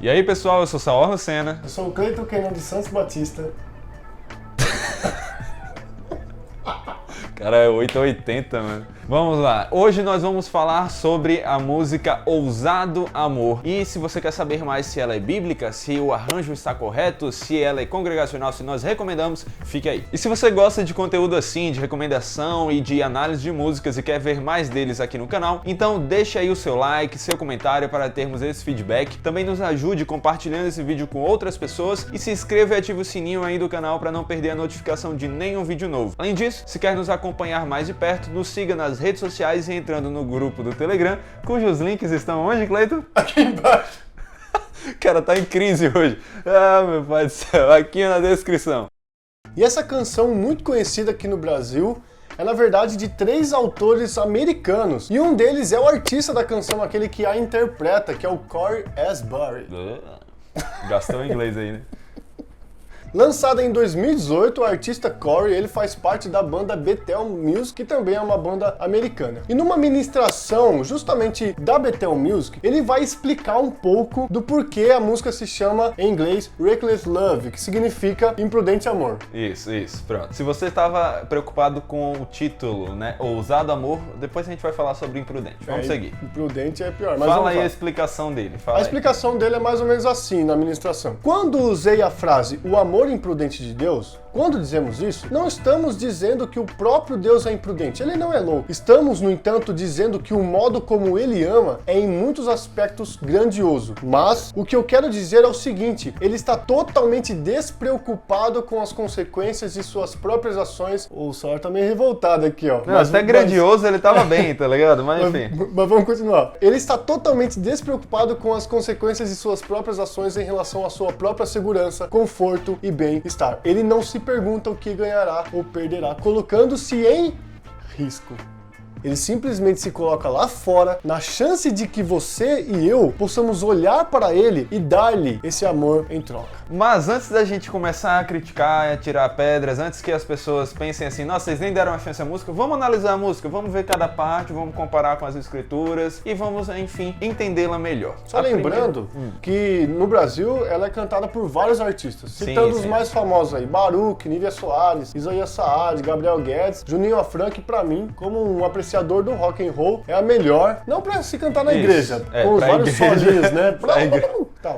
E aí pessoal, eu sou Saor Lucena. Eu sou o Cleiton Kenan de Santos Batista. Cara, é 880, mano. Vamos lá. Hoje nós vamos falar sobre a música Ousado Amor. E se você quer saber mais se ela é bíblica, se o arranjo está correto, se ela é congregacional, se nós recomendamos, fique aí. E se você gosta de conteúdo assim, de recomendação e de análise de músicas e quer ver mais deles aqui no canal, então deixa aí o seu like, seu comentário para termos esse feedback. Também nos ajude compartilhando esse vídeo com outras pessoas e se inscreva e ative o sininho aí do canal para não perder a notificação de nenhum vídeo novo. Além disso, se quer nos acompanhar mais de perto, nos siga nas redes sociais e entrando no grupo do Telegram, cujos links estão onde, Cleiton? Aqui embaixo. Cara, tá em crise hoje. Ah, meu pai do céu, aqui na descrição. E essa canção muito conhecida aqui no Brasil é na verdade de 3 autores americanos. E um deles é o artista da canção, aquele que a interpreta, que é o Cory Asbury. Gastou em inglês aí, né? Lançada em 2018, o artista Cory, ele faz parte da banda Bethel Music, que também é uma banda americana. E numa ministração justamente da Bethel Music, ele vai explicar um pouco do porquê a música se chama em inglês Reckless Love, que significa imprudente amor. Isso, pronto. Se você estava preocupado com o título, né, Ousado Amor, depois a gente vai falar sobre imprudente. Vamos seguir. Imprudente é pior. Mas fala aí a explicação dele. A explicação dele é mais ou menos assim na ministração. Quando usei a frase o amor imprudente de Deus, quando dizemos isso, não estamos dizendo que o próprio Deus é imprudente, ele não é louco. Estamos, no entanto, dizendo que o modo como ele ama é em muitos aspectos grandioso. Mas o que eu quero dizer é o seguinte, ele está totalmente despreocupado com as consequências de suas próprias ações. O Saur tá meio revoltado aqui, ó. Não, até grandioso ele tava bem, tá ligado? Mas enfim. Mas vamos continuar. Ele está totalmente despreocupado com as consequências de suas próprias ações em relação à sua própria segurança, conforto e bem-estar. Ele não se pergunta o que ganhará ou perderá, colocando-se em risco. Ele simplesmente se coloca lá fora, na chance de que você e eu possamos olhar para ele e dar-lhe esse amor em troca. Mas antes da gente começar a criticar, a tirar pedras, antes que as pessoas pensem assim, nossa, vocês nem deram uma chance à música, vamos analisar a música, vamos ver cada parte, vamos comparar com as escrituras e vamos, enfim, entendê-la melhor. Só lembrando que no Brasil ela é cantada por vários artistas, citando os mais famosos aí, Baruch, Nívia Soares, Isaías Saad, Gabriel Guedes, Juninho Afran, que pra mim, como um apreciador do rock and roll, é a melhor, não pra se cantar na igreja, com os vários solinhos, né?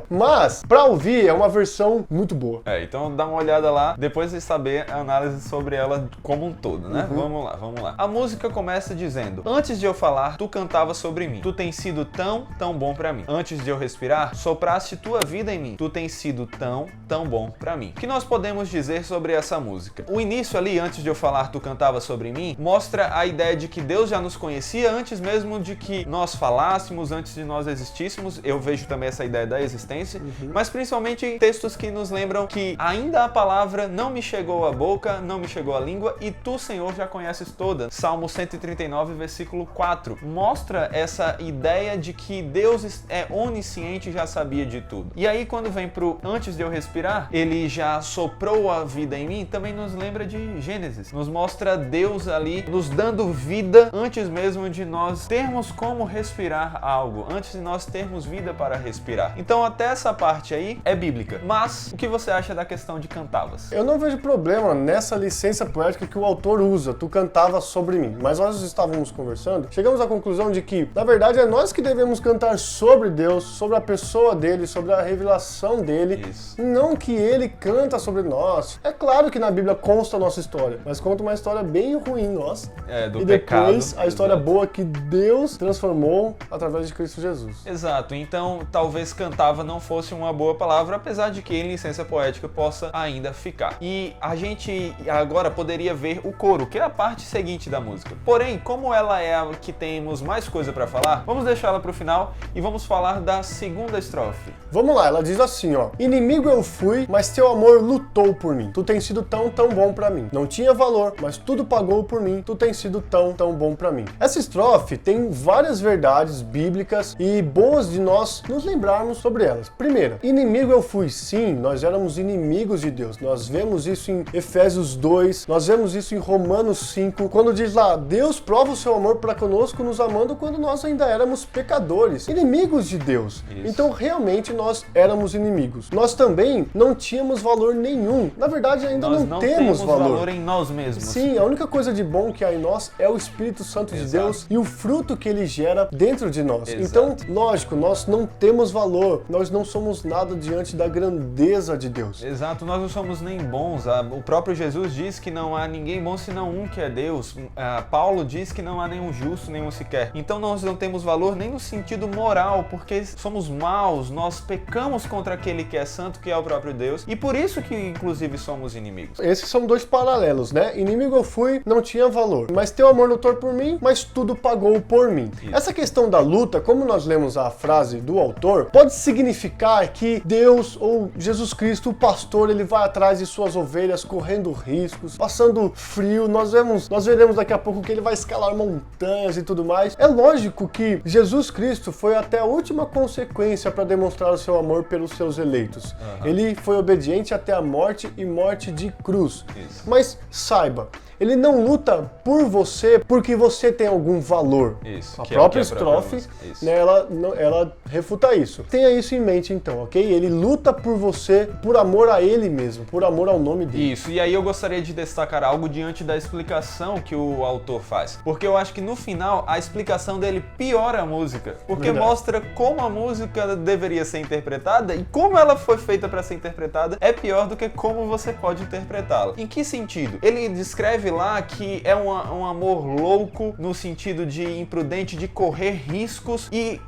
Mas, pra ouvir, é uma versão muito boa. Então dá uma olhada lá, depois de saber a análise sobre ela como um todo, né? Vamos lá. A música começa dizendo, antes de eu falar, tu cantava sobre mim. Tu tens sido tão bom pra mim. Antes de eu respirar, sopraste tua vida em mim. Tu tens sido tão bom pra mim. O que nós podemos dizer sobre essa música? O início ali, antes de eu falar, tu cantava sobre mim, mostra a ideia de que Deus já nos conhecia antes mesmo de que nós falássemos, antes de nós existíssemos. Eu vejo também essa ideia da existência, mas principalmente em textos que nos lembram que ainda a palavra não me chegou à boca, não me chegou à língua e tu, Senhor, já conheces toda. Salmo 139, versículo 4. Mostra essa ideia de que Deus é onisciente e já sabia de tudo. E aí quando vem pro antes de eu respirar, ele já soprou a vida em mim, também nos lembra de Gênesis. Nos mostra Deus ali nos dando vida antes mesmo de nós termos como respirar algo, antes de nós termos vida para respirar. Então até essa parte aí é bíblica. Mas o que você acha da questão de cantavas? Eu não vejo problema nessa licença poética que o autor usa, tu cantavas sobre mim. Mas nós estávamos conversando, chegamos à conclusão de que, na verdade, é nós que devemos cantar sobre Deus, sobre a pessoa dele, sobre a revelação dele, não que ele canta sobre nós. É claro que na Bíblia consta a nossa história, mas conta uma história bem ruim nossa. Do e pecado. Depois a história boa que Deus transformou através de Cristo Jesus. Exato, então talvez cantava não fosse uma boa palavra, apesar de que em licença poética possa ainda ficar. E a gente agora poderia ver o coro, que é a parte seguinte da música. Porém, como ela é a que temos mais coisa pra falar, vamos deixá-la pro final e vamos falar da segunda estrofe. Vamos lá, ela diz assim, ó. Inimigo eu fui, mas teu amor lutou por mim. Tu tens sido tão bom pra mim. Não tinha valor, mas tudo pagou por mim. Tu tens sido tão bom pra mim. Essa estrofe tem várias verdades bíblicas e boas de nós nos lembrarmos sobre sobre elas. Primeira, inimigo eu fui, sim, nós éramos inimigos de Deus. Nós vemos isso em Efésios 2, nós vemos isso em Romanos 5, quando diz lá, Deus prova o seu amor para conosco, nos amando quando nós ainda éramos pecadores, inimigos de Deus. Isso. Então, realmente, nós éramos inimigos. Nós também não tínhamos valor nenhum. Na verdade, ainda não temos valor em nós mesmos. Sim, a única coisa de bom que há em nós é o Espírito Santo de Deus e o fruto que ele gera dentro de nós. Exato. Então, lógico, nós não temos valor, nós não somos nada diante da grandeza de Deus. Exato, nós não somos nem bons. O próprio Jesus diz que não há ninguém bom senão um que é Deus. Paulo diz que não há nenhum justo, nenhum sequer. Então nós não temos valor nem no sentido moral, porque somos maus, nós pecamos contra aquele que é santo, que é o próprio Deus, e por isso que inclusive somos inimigos. Esses são dois paralelos, né? Inimigo eu fui, não tinha valor, mas teu amor lutou por mim, mas tudo pagou por mim. Isso. Essa questão da luta, como nós lemos a frase do autor, pode significar que Deus ou Jesus Cristo, o pastor, ele vai atrás de suas ovelhas correndo riscos, passando frio. Nós veremos daqui a pouco que ele vai escalar montanhas e tudo mais. É lógico que Jesus Cristo foi até a última consequência para demonstrar o seu amor pelos seus eleitos. Ele foi obediente até a morte e morte de cruz. Isso. Mas saiba, ele não luta por você porque você tem algum valor. Isso, A que própria é estrofe, isso. né, ela refuta isso. Tenha isso em mente então, ok? Ele luta por você por amor a ele mesmo, por amor ao nome dele. Isso, e aí eu gostaria de destacar algo diante da explicação que o autor faz. Porque eu acho que no final a explicação dele piora a música. Porque Verdade. mostra como a música deveria ser interpretada e como ela foi feita para ser interpretada é pior do que como você pode interpretá-la. Em que sentido? Ele descreve lá que é um amor louco no sentido de imprudente, de correr riscos e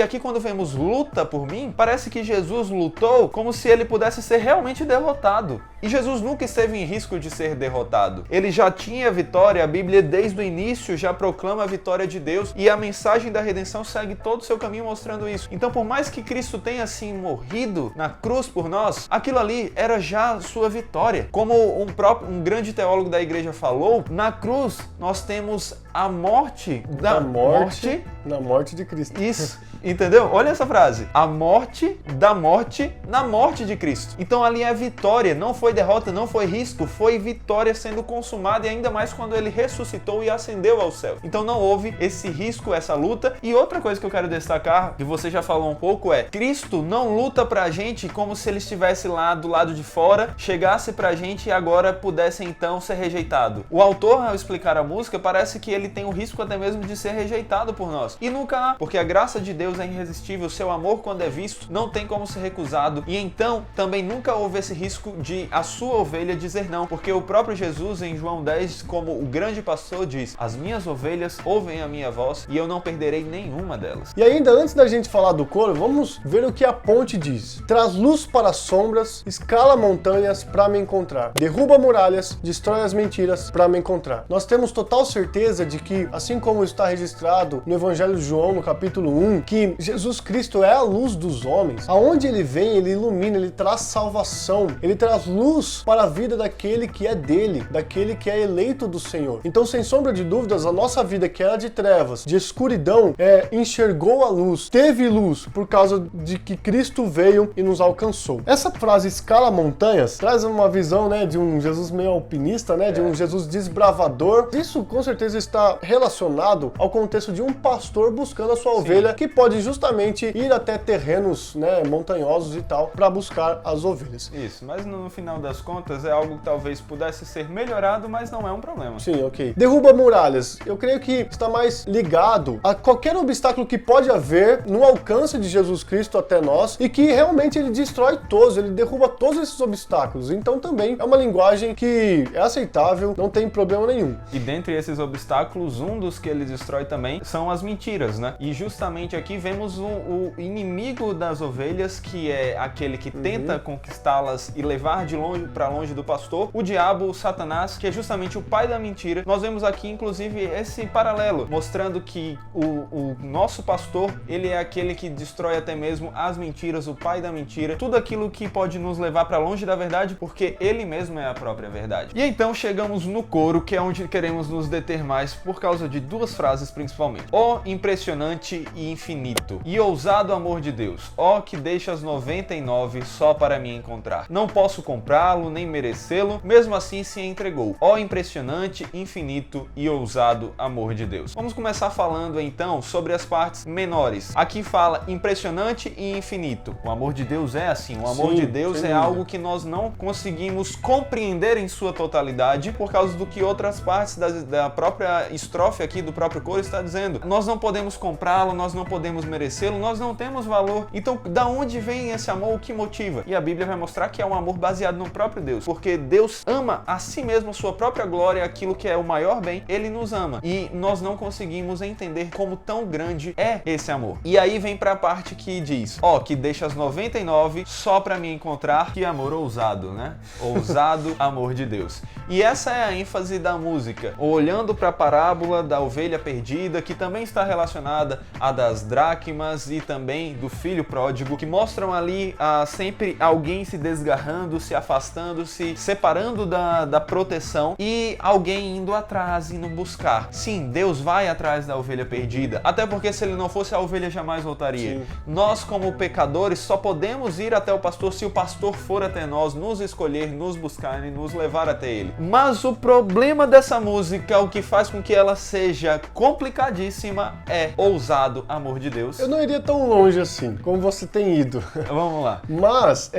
aqui quando vemos luta por mim, parece que Jesus lutou como se ele pudesse ser realmente derrotado. E Jesus nunca esteve em risco de ser derrotado. Ele já tinha a vitória, a Bíblia desde o início já proclama a vitória de Deus e a mensagem da redenção segue todo o seu caminho mostrando isso. Então, por mais que Cristo tenha assim morrido na cruz por nós, aquilo ali era já sua vitória. Como um grande teólogo da igreja falou, na cruz nós temos a morte da morte na morte de Cristo. Isso. Entendeu? Olha essa frase. A morte da morte na morte de Cristo. Então ali é vitória, não foi derrota, não foi risco, foi vitória sendo consumada e ainda mais quando ele ressuscitou e ascendeu ao céu. Então não houve esse risco, essa luta. E outra coisa que eu quero destacar, que você já falou um pouco, é Cristo não luta pra gente como se ele estivesse lá do lado de fora, chegasse pra gente e agora pudesse então ser rejeitado. O autor, ao explicar a música, parece que ele tem o risco até mesmo de ser rejeitado por nós. E nunca há, porque a graça de Deus é irresistível, seu amor quando é visto não tem como ser recusado e então também nunca houve esse risco de a sua ovelha dizer não, porque o próprio Jesus em João 10, como o grande pastor diz, as minhas ovelhas ouvem a minha voz e eu não perderei nenhuma delas. E ainda antes da gente falar do coro, vamos ver o que a ponte diz. Traz luz para as sombras, escala montanhas para me encontrar, derruba muralhas, destrói as mentiras para me encontrar. Nós temos total certeza de que, assim como está registrado no Evangelho de João, no capítulo 1, que Jesus Cristo é a luz dos homens. Aonde ele vem, ele ilumina, ele traz salvação, ele traz luz para a vida daquele que é dele, daquele que é eleito do Senhor. Então, sem sombra de dúvidas, a nossa vida que era de trevas, de escuridão, enxergou a luz, teve luz por causa de que Cristo veio e nos alcançou. Essa frase escala montanhas traz uma visão, né, de um Jesus meio alpinista, né, de um Jesus desbravador. Isso com certeza está relacionado ao contexto de um pastor buscando a sua ovelha, que pode justamente ir até terrenos, né, montanhosos e tal, para buscar as ovelhas. Isso, mas no final das contas é algo que talvez pudesse ser melhorado, mas não é um problema. Sim, ok. Derruba muralhas. Eu creio que está mais ligado a qualquer obstáculo que pode haver no alcance de Jesus Cristo até nós e que realmente ele destrói todos, ele derruba todos esses obstáculos. Então também é uma linguagem que é aceitável, não tem problema nenhum. E dentre esses obstáculos, um dos que ele destrói também são as mentiras, né? E justamente aqui vemos o inimigo das ovelhas, que é aquele que tenta conquistá-las e levar de longe para longe do pastor, o diabo, o Satanás, que é justamente o pai da mentira. Nós vemos aqui, inclusive, esse paralelo, mostrando que o nosso pastor, ele é aquele que destrói até mesmo as mentiras, o pai da mentira, tudo aquilo que pode nos levar para longe da verdade, porque ele mesmo é a própria verdade. E então chegamos no coro, que é onde queremos nos deter mais por causa de duas frases principalmente. Ó impressionante e infinito e ousado amor de Deus, ó que deixa as 99 só para me encontrar. Não posso comprá-lo nem merecê-lo, mesmo assim se entregou. Ó impressionante, infinito e ousado amor de Deus. Vamos começar falando então sobre as partes menores. Aqui fala impressionante e infinito. O amor de Deus é assim, o amor de Deus é algo que nós não conseguimos compreender em sua totalidade por causa do que outras partes da própria estrofe aqui do próprio coro está dizendo. Nós não podemos comprá-lo, nós não podemos merecê-lo, nós não temos valor. Então, da onde vem esse amor? O que motiva? E a Bíblia vai mostrar que é um amor baseado no próprio Deus, porque Deus ama a si mesmo, a sua própria glória, aquilo que é o maior bem, Ele nos ama. E nós não conseguimos entender como tão grande é esse amor. E aí vem para a parte que diz, ó, que deixa as 99 só para me encontrar. Que amor ousado, né? Ousado amor de Deus. E essa é a ênfase da música, olhando para a parábola da ovelha perdida, que também está relacionada à das dracmas e também do filho pródigo, que mostram ali sempre alguém se desgarrando, se afastando, se separando da proteção e alguém indo atrás, indo buscar. Sim, Deus vai atrás da ovelha perdida, até porque se ele não fosse, a ovelha jamais voltaria. Sim. Nós, como pecadores, só podemos ir até o pastor se o pastor for até nós, nos escolher, nos buscar e nos levar até ele. Mas o problema dessa música, o que faz com que ela seja complicadíssima, é ousado amor de Deus. Eu não iria tão longe assim, como você tem ido. Vamos lá. Mas,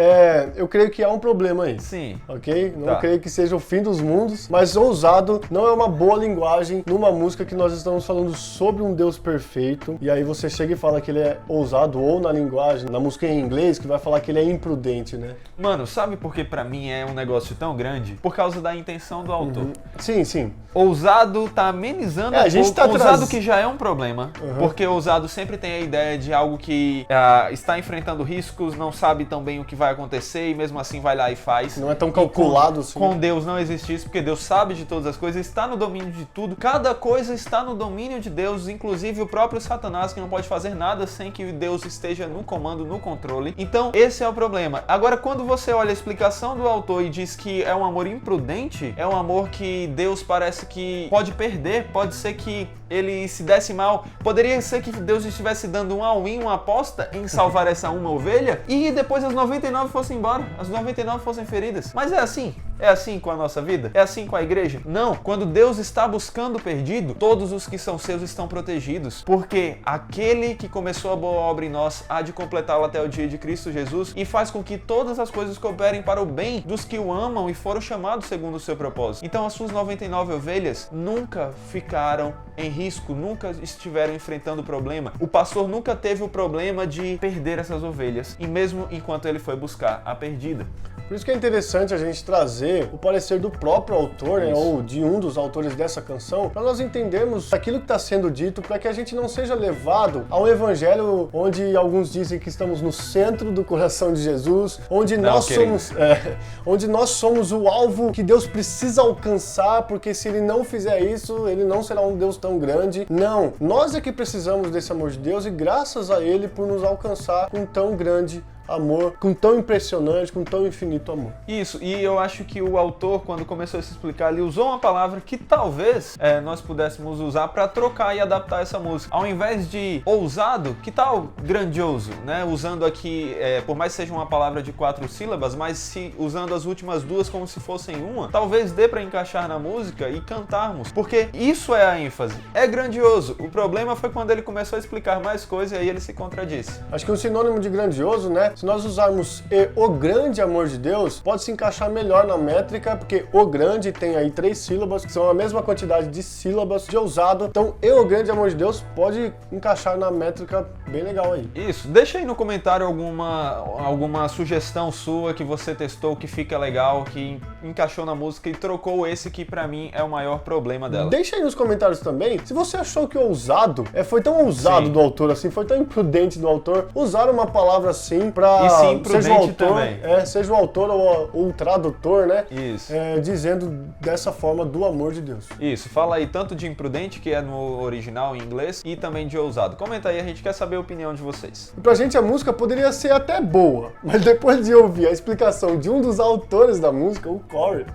eu creio que há um problema aí. Sim. Ok? Não creio que seja o fim dos mundos, mas ousado não é uma boa linguagem numa música que nós estamos falando sobre um Deus perfeito, e aí você chega e fala que ele é ousado, ou na linguagem, na música em inglês, que vai falar que ele é imprudente, né? Mano, sabe por que pra mim é um negócio tão grande? Por causa da intenção do autor. Sim, sim. Ousado tá amenizando a gente tá ousado que já é um problema, porque ousado sempre tem a ideia de algo que está enfrentando riscos, não sabe tão bem o que vai acontecer e mesmo assim vai lá e faz. Não é tão calculado assim. Com Deus não existe isso, porque Deus sabe de todas as coisas, está no domínio de tudo, cada coisa está no domínio de Deus, inclusive o próprio Satanás, que não pode fazer nada sem que Deus esteja no comando, no controle. Então esse é o problema. Agora, quando você olha a explicação do autor e diz que é um amor imprudente, é um amor que Deus parece que pode perder, pode ser que ele se desse mal, poderia ser que Deus estivesse dando um all-in, uma aposta em salvar essa uma ovelha e depois as 99 fossem embora, as 99 fossem feridas. Mas é assim? É assim com a nossa vida? É assim com a igreja? Não. Quando Deus está buscando o perdido, todos os que são seus estão protegidos, porque aquele que começou a boa obra em nós há de completá-la até o dia de Cristo Jesus e faz com que todas as coisas cooperem para o bem dos que o amam e foram chamados segundo o seu propósito. Então as suas 99 ovelhas nunca ficaram em risco, nunca estiveram enfrentando problema. O pastor nunca teve o problema de perder essas ovelhas, e mesmo enquanto ele foi buscar a perdida. Por isso que é interessante a gente trazer o parecer do próprio autor, né, ou de um dos autores dessa canção, para nós entendermos aquilo que está sendo dito, para que a gente não seja levado a um evangelho onde alguns dizem que estamos no centro do coração de Jesus, onde nós somos o alvo que Deus precisa alcançar, porque se ele não fizer isso, ele não será um Deus tão grande. Não, nós é que precisamos desse amor de Deus e graças a ele por nos alcançar com tão grande amor, com tão impressionante, com tão infinito amor. Isso, e eu acho que o autor, quando começou a se explicar, ele usou uma palavra que talvez nós pudéssemos usar para trocar e adaptar essa música. Ao invés de ousado, que tal grandioso, né? Usando aqui, por mais que seja uma palavra de 4 sílabas, mas usando as últimas duas como se fossem uma, talvez dê para encaixar na música e cantarmos, porque isso é a ênfase, é grandioso. O problema foi quando ele começou a explicar mais coisas e aí ele se contradisse. Acho que um sinônimo de grandioso, né? Se nós usarmos o grande amor de Deus, pode se encaixar melhor na métrica, porque o grande tem aí 3 sílabas, que são a mesma quantidade de sílabas de ousado. Então, o grande amor de Deus pode encaixar na métrica bem legal aí. Isso. Deixa aí no comentário alguma sugestão sua que você testou, que fica legal, que encaixou na música e trocou esse que pra mim é o maior problema dela. Deixa aí nos comentários também se você achou que o ousado foi tão ousado do autor assim, foi tão imprudente do autor usar uma palavra assim pra e sim, seja o autor, também. Seja o autor ou o tradutor, né? Isso. Dizendo dessa forma do amor de Deus. Isso. Fala aí tanto de imprudente, que é no original em inglês, e também de ousado. Comenta aí, a gente quer saber a opinião de vocês. E pra gente a música poderia ser até boa, mas depois de ouvir a explicação de um dos autores da música, o Corey,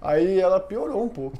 Aí ela piorou um pouco.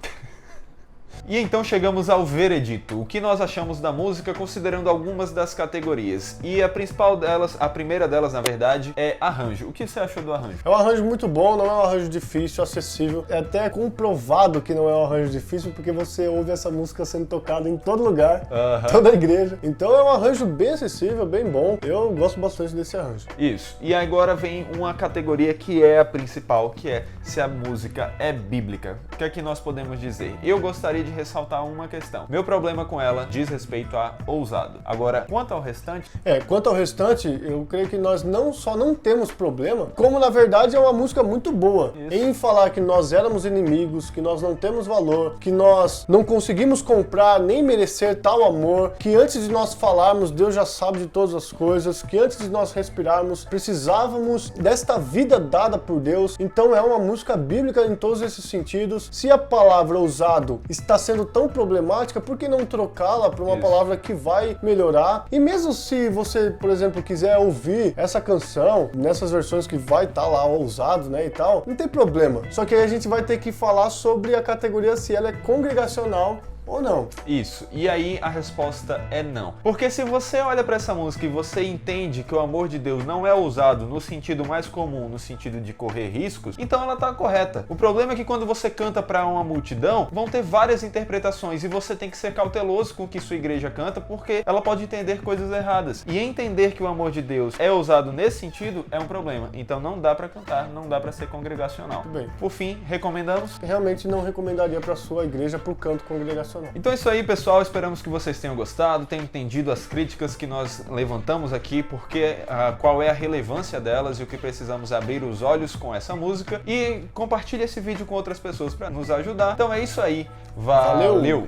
E então chegamos ao veredito. O que nós achamos da música, considerando algumas das categorias. E a principal delas, a primeira delas, na verdade, é arranjo. O que você achou do arranjo? É um arranjo muito bom, não é um arranjo difícil, acessível. É até comprovado que não é um arranjo difícil, porque você ouve essa música sendo tocada em todo lugar, toda igreja. Então é um arranjo bem acessível, bem bom. Eu gosto bastante desse arranjo. Isso. E agora vem uma categoria que é a principal, que é se a música é bíblica. O que é que nós podemos dizer? Eu gostaria de ressaltar uma questão. Meu problema com ela diz respeito a ousado. Agora, quanto ao restante... Quanto ao restante, eu creio que nós não temos problema, como na verdade é uma música muito boa. Isso. Em falar que nós éramos inimigos, que nós não temos valor, que nós não conseguimos comprar nem merecer tal amor, que antes de nós falarmos, Deus já sabe de todas as coisas, que antes de nós respirarmos, precisávamos desta vida dada por Deus. Então é uma música bíblica em todos esses sentidos. Se a palavra ousado está sendo tão problemática, por que não trocá-la para uma palavra que vai melhorar? E mesmo se você, por exemplo, quiser ouvir essa canção nessas versões que vai estar lá ousado, né, e tal, não tem problema. Só que aí a gente vai ter que falar sobre a categoria se ela é congregacional ou não. Isso. E aí a resposta é não. Porque se você olha para essa música e você entende que o amor de Deus não é ousado no sentido mais comum, no sentido de correr riscos, então ela tá correta. O problema é que quando você canta para uma multidão, vão ter várias interpretações e você tem que ser cauteloso com o que sua igreja canta, porque ela pode entender coisas erradas. E entender que o amor de Deus é ousado nesse sentido é um problema. Então não dá para cantar, não dá para ser congregacional. Muito bem. Por fim, recomendamos? Realmente não recomendaria para sua igreja pro canto congregacional. Então é isso aí, pessoal. Esperamos que vocês tenham gostado, tenham entendido as críticas que nós levantamos aqui, porque qual é a relevância delas e o que precisamos abrir os olhos com essa música. E compartilhe esse vídeo com outras pessoas para nos ajudar. Então é isso aí. Valeu!